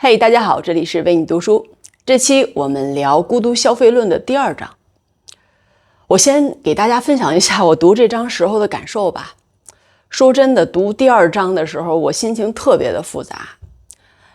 嘿，大家好，这里是为你读书。这期我们聊《孤独消费论》的第2章。我先给大家分享一下我读这章时候的感受吧。说真的，读第2章的时候，我心情特别的复杂。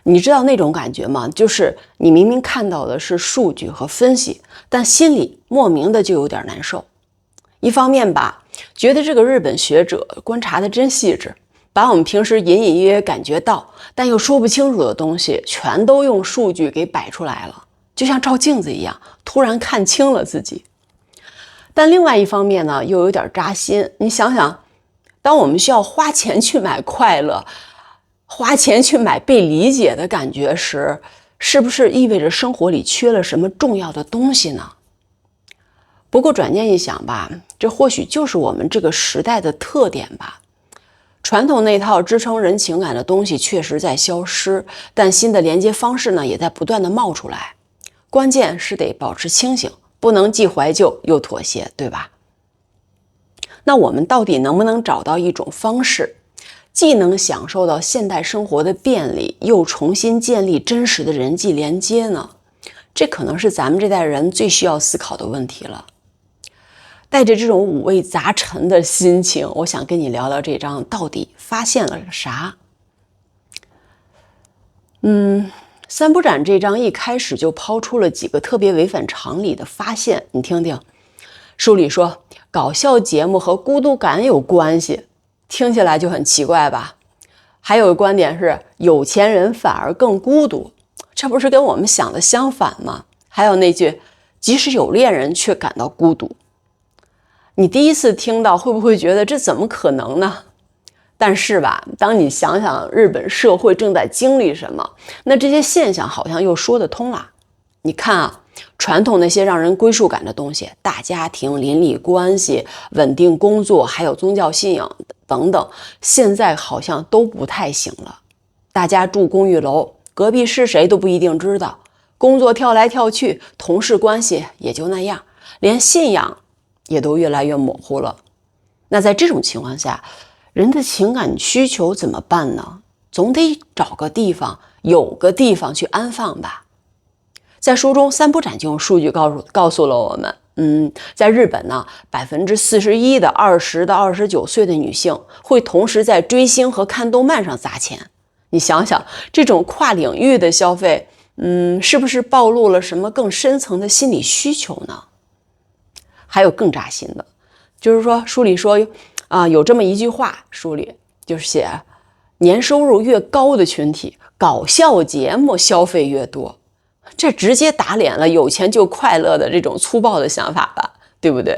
你知道那种感觉吗？就是你明明看到的是数据和分析，但心里莫名的就有点难受。一方面吧，觉得这个日本学者观察的真细致，把我们平时隐隐约约感觉到但又说不清楚的东西全都用数据给摆出来了，就像照镜子一样，突然看清了自己。但另外一方面呢，又有点扎心。你想想，当我们需要花钱去买快乐，花钱去买被理解的感觉时，是不是意味着生活里缺了什么重要的东西呢？不过转念一想吧，这或许就是我们这个时代的特点吧。传统那套支撑人情感的东西确实在消失，但新的连接方式呢，也在不断的冒出来。关键是得保持清醒，不能既怀旧又妥协，对吧？那我们到底能不能找到一种方式，既能享受到现代生活的便利，又重新建立真实的人际连接呢？这可能是咱们这代人最需要思考的问题了。带着这种五味杂陈的心情，我想跟你聊聊这章到底发现了啥。三不展这章一开始就抛出了几个特别违反常理的发现，你听听。书里说，搞笑节目和孤独感有关系，听起来就很奇怪吧？还有个观点是，有钱人反而更孤独，这不是跟我们想的相反吗？还有那句，即使有恋人却感到孤独。你第一次听到会不会觉得这怎么可能呢？但是吧，当你想想日本社会正在经历什么，那这些现象好像又说得通了。你看啊，传统那些让人归属感的东西，大家庭、邻里关系、稳定工作，还有宗教信仰等等，现在好像都不太行了。大家住公寓楼，隔壁是谁都不一定知道，工作跳来跳去，同事关系也就那样，连信仰也都越来越模糊了。那在这种情况下，人的情感需求怎么办呢？总得找个地方，有个地方去安放吧。在书中，三不展就用数据告诉了我们，在日本呢，41%的20到29岁的女性会同时在追星和看动漫上砸钱。你想想，这种跨领域的消费，是不是暴露了什么更深层的心理需求呢？还有更扎心的，就是说书里说有这么一句话，书里就是写年收入越高的群体，搞笑节目消费越多，这直接打脸了有钱就快乐的这种粗暴的想法吧，对不对？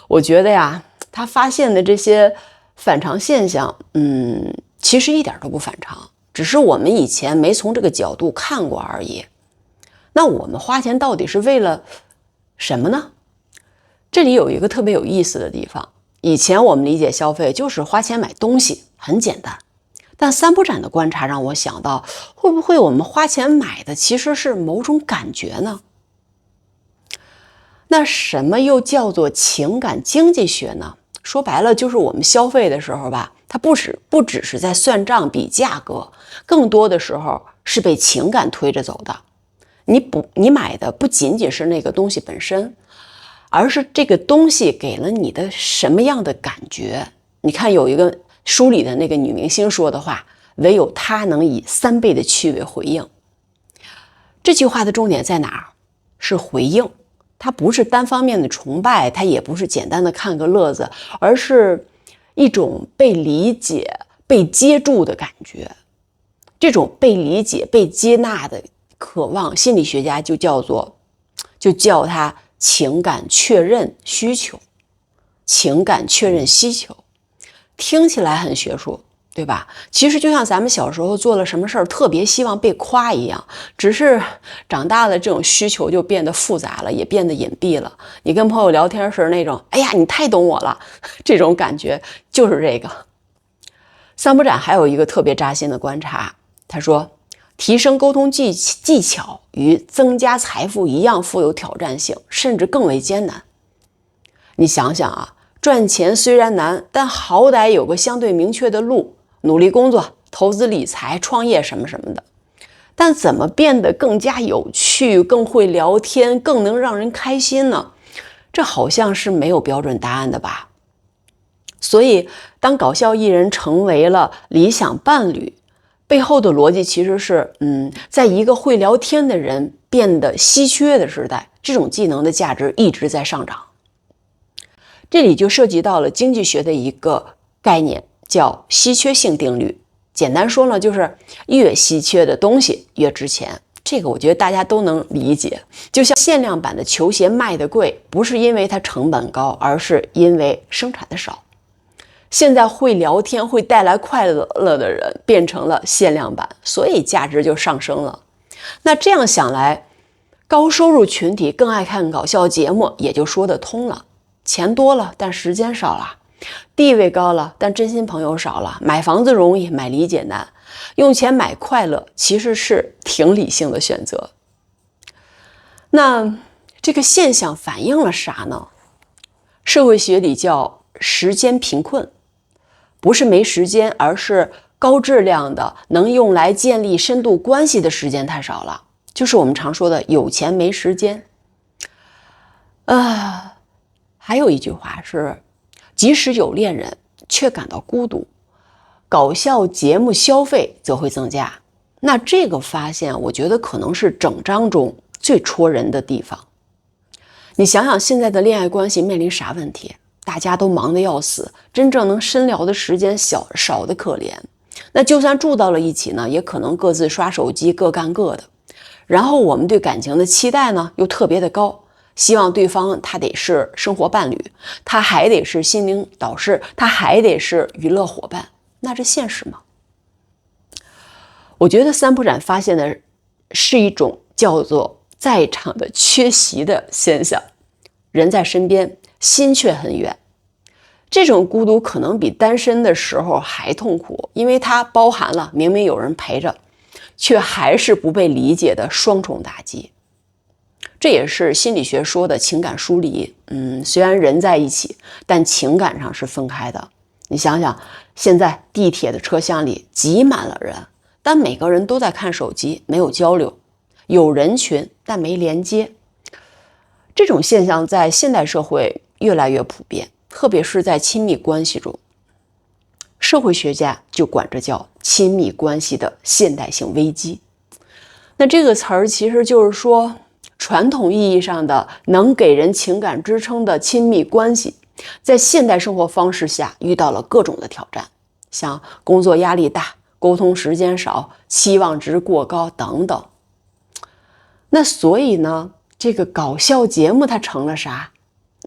我觉得呀，他发现的这些反常现象，其实一点都不反常，只是我们以前没从这个角度看过而已。那我们花钱到底是为了什么呢？这里有一个特别有意思的地方，以前我们理解消费就是花钱买东西，很简单。但三不展的观察让我想到，会不会我们花钱买的其实是某种感觉呢？那什么又叫做情感经济学呢？说白了就是我们消费的时候吧，它不只是在算账比价格，更多的时候是被情感推着走的。你买的不仅仅是那个东西本身，而是这个东西给了你的什么样的感觉。你看有一个书里的那个女明星说的话，唯有她能以3倍的趣味回应。这句话的重点在哪儿？是回应。它不是单方面的崇拜，它也不是简单的看个乐子，而是一种被理解、被接住的感觉。这种被理解、被接纳的渴望，心理学家就叫它情感确认需求。情感确认需求听起来很学术，对吧？其实就像咱们小时候做了什么事儿特别希望被夸一样，只是长大了这种需求就变得复杂了，也变得隐蔽了。你跟朋友聊天时那种哎呀你太懂我了，这种感觉就是这个。三不展还有一个特别扎心的观察，他说提升沟通技巧与增加财富一样富有挑战性，甚至更为艰难。你想想啊，赚钱虽然难，但好歹有个相对明确的路，努力工作、投资理财、创业什么什么的。但怎么变得更加有趣，更会聊天，更能让人开心呢？这好像是没有标准答案的吧。所以当搞笑艺人成为了理想伴侣，背后的逻辑其实是在一个会聊天的人变得稀缺的时代，这种技能的价值一直在上涨。这里就涉及到了经济学的一个概念，叫稀缺性定律。简单说呢，就是越稀缺的东西越值钱。这个我觉得大家都能理解。就像限量版的球鞋卖得贵，不是因为它成本高，而是因为生产的少。现在会聊天、会带来快乐的人变成了限量版，所以价值就上升了。那这样想来，高收入群体更爱看搞笑节目，也就说得通了。钱多了，但时间少了；地位高了，但真心朋友少了。买房子容易，买理解难。用钱买快乐，其实是挺理性的选择。那这个现象反映了啥呢？社会学里叫时间贫困，不是没时间，而是高质量的能用来建立深度关系的时间太少了。就是我们常说的有钱没时间。还有一句话是，即使有恋人，却感到孤独，搞笑节目消费则会增加。那这个发现，我觉得可能是整章中最戳人的地方。你想想现在的恋爱关系面临啥问题？大家都忙得要死，真正能深聊的时间少得可怜。那就算住到了一起呢，也可能各自刷手机，各干各的。然后我们对感情的期待呢，又特别的高。希望对方他得是生活伴侣，他还得是心灵导师，他还得是娱乐伙伴。那这现实吗？我觉得三浦展发现的是一种叫做在场的缺席的现象。人在身边，心却很远。这种孤独可能比单身的时候还痛苦，因为它包含了明明有人陪着，却还是不被理解的双重打击。这也是心理学说的情感疏离。虽然人在一起，但情感上是分开的。你想想，现在地铁的车厢里挤满了人，但每个人都在看手机，没有交流；有人群，但没连接。这种现象在现代社会越来越普遍，特别是在亲密关系中。社会学家就管这叫亲密关系的现代性危机。那这个词儿其实就是说，传统意义上的能给人情感支撑的亲密关系，在现代生活方式下遇到了各种的挑战，像工作压力大、沟通时间少、期望值过高等等。那所以呢，这个搞笑节目它成了啥？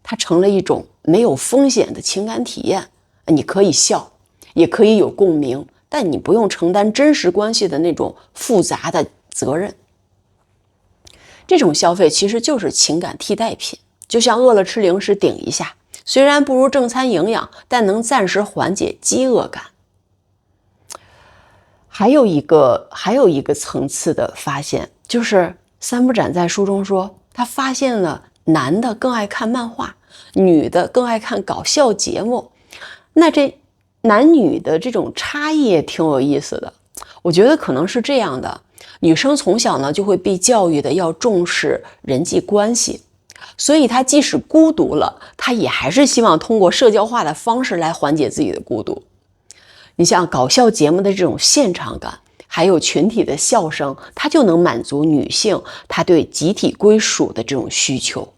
它成了一种没有风险的情感体验。你可以笑，也可以有共鸣，但你不用承担真实关系的那种复杂的责任。这种消费其实就是情感替代品，就像饿了吃零食顶一下，虽然不如正餐营养，但能暂时缓解饥饿感。还有一个层次的发现，就是三浦展在书中说，他发现了男的更爱看漫画，女的更爱看搞笑节目。那这男女的这种差异也挺有意思的。我觉得可能是这样的，女生从小呢就会被教育的要重视人际关系，所以她即使孤独了，她也还是希望通过社交化的方式来缓解自己的孤独。你像搞笑节目的这种现场感，还有群体的笑声，它就能满足女性她对集体归属的这种需求。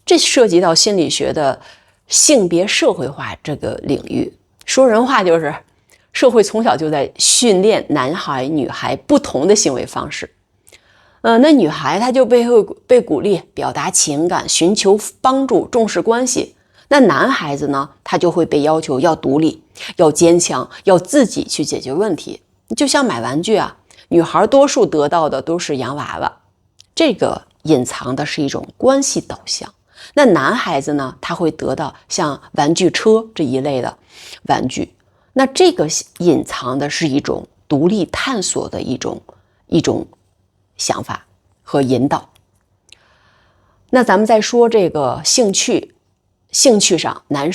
这涉及到心理学的性别社会化这个领域。说人话就是，社会从小就在训练男孩女孩不同的行为方式。那女孩她就被鼓励表达情感，寻求帮助，重视关系。那男孩子呢，他就会被要求要独立，要坚强，要自己去解决问题。就像买玩具啊，女孩多数得到的都是洋娃娃，这个隐藏的是一种关系导向。那男孩子呢，他会得到像玩具车这一类的玩具，那这个隐藏的是一种独立探索的一种想法和引导。那咱们再说这个兴趣上，男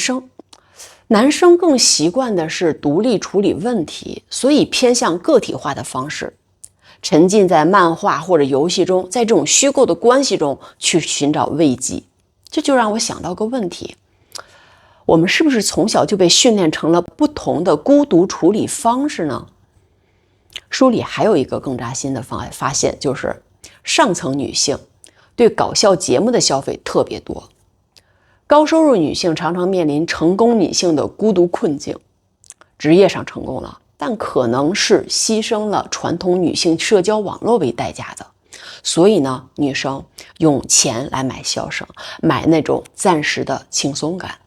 生更习惯的是独立处理问题，所以偏向个体化的方式。沉浸在漫画或者游戏中，在这种虚构的关系中去寻找慰藉。这就让我想到个问题，我们是不是从小就被训练成了不同的孤独处理方式呢？书里还有一个更扎心的发现，就是上层女性对搞笑节目的消费特别多，高收入女性常常面临成功女性的孤独困境，职业上成功了，但可能是牺牲了传统女性社交网络为代价的。所以呢，女生用钱来买笑声，买那种暂时的轻松感。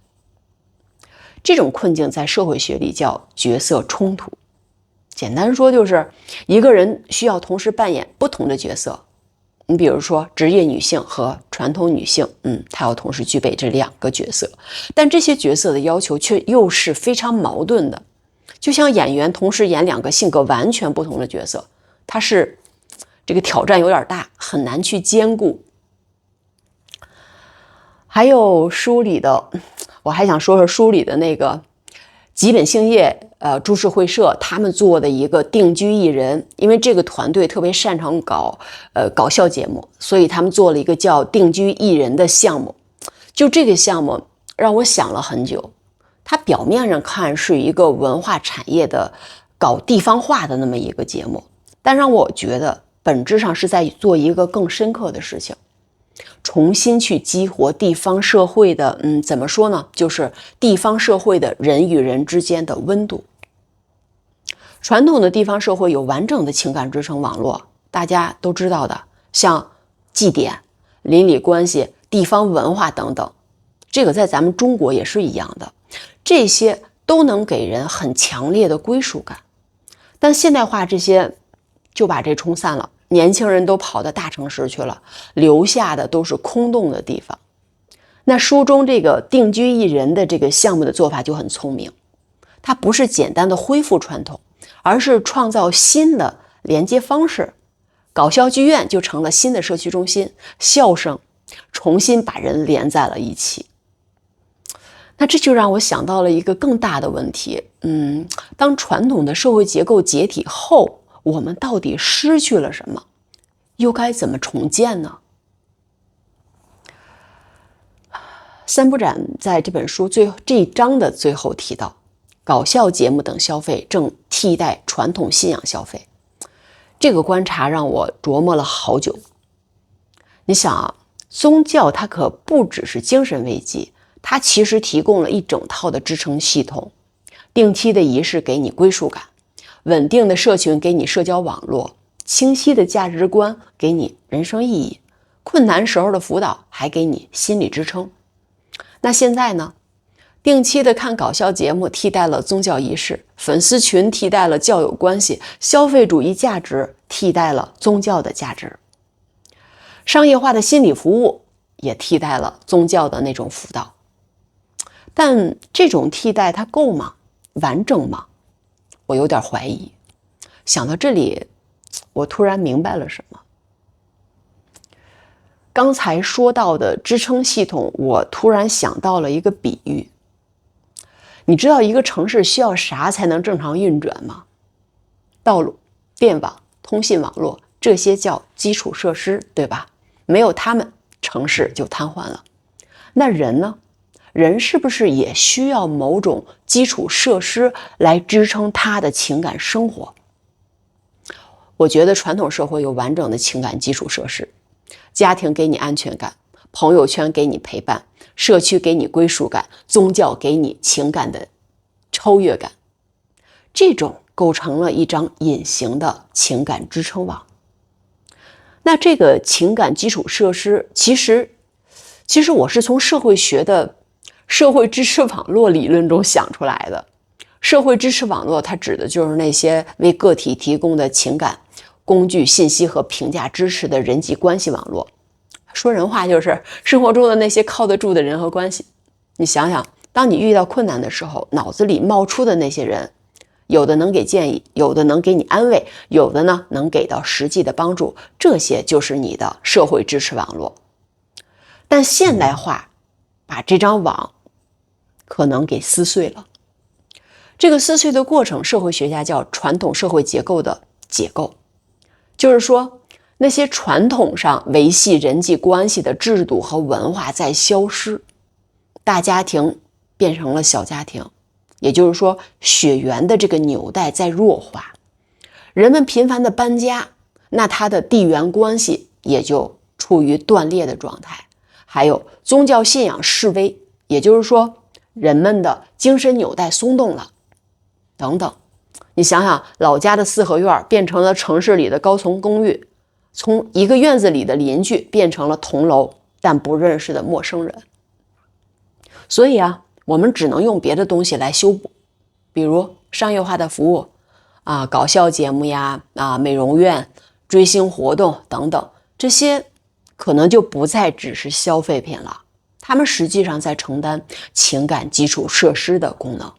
这种困境在社会学里叫角色冲突。简单说就是一个人需要同时扮演不同的角色。你比如说职业女性和传统女性，她要同时具备这两个角色，但这些角色的要求却又是非常矛盾的。就像演员同时演两个性格完全不同的角色，它是这个挑战有点大，很难去兼顾。还有书里的，我还想说说书里的那个吉本兴业株式会社他们做的一个定居艺人，因为这个团队特别擅长搞笑节目，所以他们做了一个叫定居艺人的项目。就这个项目让我想了很久，它表面上看是一个文化产业的搞地方化的那么一个节目，但让我觉得本质上是在做一个更深刻的事情，重新去激活地方社会的怎么说呢，就是地方社会的人与人之间的温度。传统的地方社会有完整的情感支撑网络，大家都知道的，像祭典、邻里关系、地方文化等等，这个在咱们中国也是一样的，这些都能给人很强烈的归属感。但现代化这些就把这冲散了，年轻人都跑到大城市去了，留下的都是空洞的地方。那书中这个定居艺人的这个项目的做法就很聪明，它不是简单的恢复传统，而是创造新的连接方式。搞笑剧院就成了新的社区中心，笑声重新把人连在了一起。那这就让我想到了一个更大的问题，当传统的社会结构解体后，我们到底失去了什么？又该怎么重建呢？三不展在这本书这一章的最后提到，搞笑节目等消费正替代传统信仰消费。这个观察让我琢磨了好久。你想啊，宗教它可不只是精神慰藉，它其实提供了一整套的支撑系统。定期的仪式给你归属感，稳定的社群给你社交网络，清晰的价值观给你人生意义，困难时候的辅导还给你心理支撑。那现在呢？定期的看搞笑节目替代了宗教仪式，粉丝群替代了教友关系，消费主义价值替代了宗教的价值，商业化的心理服务也替代了宗教的那种辅导。但这种替代它够吗？完整吗？我有点怀疑。想到这里，我突然明白了什么。刚才说到的支撑系统，我突然想到了一个比喻。你知道一个城市需要啥才能正常运转吗？道路、电网、通信网络，这些叫基础设施，对吧？没有它们，城市就瘫痪了。那人呢？人是不是也需要某种基础设施来支撑他的情感生活？我觉得传统社会有完整的情感基础设施，家庭给你安全感，朋友圈给你陪伴，社区给你归属感，宗教给你情感的超越感，这种构成了一张隐形的情感支撑网。那这个情感基础设施，其实我是从社会学的社会支持网络理论中想出来的。社会支持网络它指的就是那些为个体提供的情感工具、信息和评价支持的人际关系网络。说人话就是生活中的那些靠得住的人和关系。你想想，当你遇到困难的时候，脑子里冒出的那些人，有的能给建议，有的能给你安慰，有的呢能给到实际的帮助，这些就是你的社会支持网络。但现代化把这张网可能给撕碎了。这个撕碎的过程，社会学家叫传统社会结构的解构。就是说，那些传统上维系人际关系的制度和文化在消失，大家庭变成了小家庭，也就是说，血缘的这个纽带在弱化。人们频繁的搬家，那他的地缘关系也就处于断裂的状态。还有宗教信仰式微，也就是说，人们的精神纽带松动了，等等。你想想，老家的四合院变成了城市里的高层公寓，从一个院子里的邻居变成了同楼但不认识的陌生人。所以啊，我们只能用别的东西来修补，比如商业化的服务啊，搞笑节目呀，美容院、追星活动等等，这些可能就不再只是消费品了，他们实际上在承担情感基础设施的功能。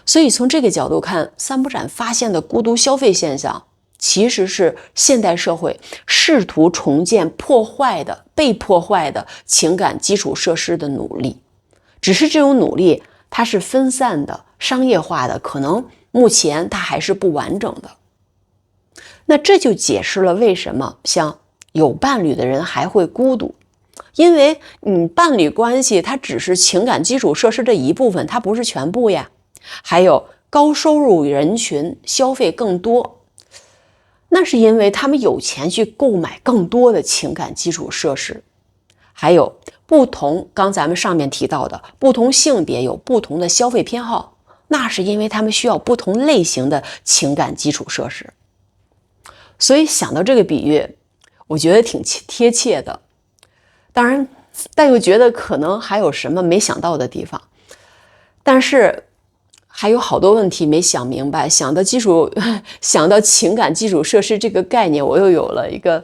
所以从这个角度看，三不展发现的孤独消费现象，其实是现代社会试图重建被破坏的情感基础设施的努力。只是这种努力它是分散的、商业化的，可能目前它还是不完整的。那这就解释了为什么像有伴侣的人还会孤独，因为伴侣关系它只是情感基础设施的一部分，它不是全部呀。还有高收入人群消费更多，那是因为他们有钱去购买更多的情感基础设施。还有刚咱们上面提到的不同性别有不同的消费偏好，那是因为他们需要不同类型的情感基础设施。所以想到这个比喻，我觉得挺贴切的。当然，但又觉得可能还有什么没想到的地方，但是还有好多问题没想明白。想到情感基础设施这个概念，我又有了一个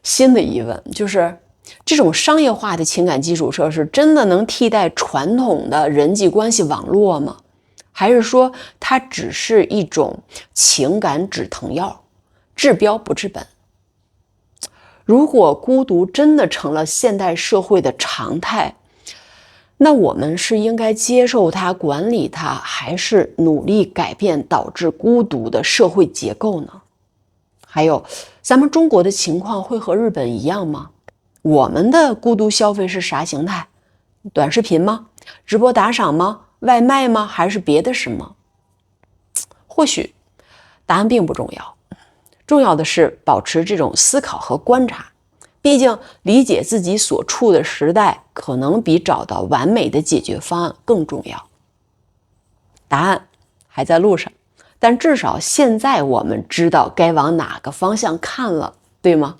新的疑问，就是这种商业化的情感基础设施真的能替代传统的人际关系网络吗？还是说它只是一种情感止疼药，治标不治本？如果孤独真的成了现代社会的常态，那我们是应该接受它、管理它，还是努力改变导致孤独的社会结构呢？还有，咱们中国的情况会和日本一样吗？我们的孤独消费是啥形态？短视频吗？直播打赏吗？外卖吗？还是别的什么？或许答案并不重要，重要的是保持这种思考和观察。毕竟理解自己所处的时代，可能比找到完美的解决方案更重要。答案还在路上，但至少现在我们知道该往哪个方向看了，对吗？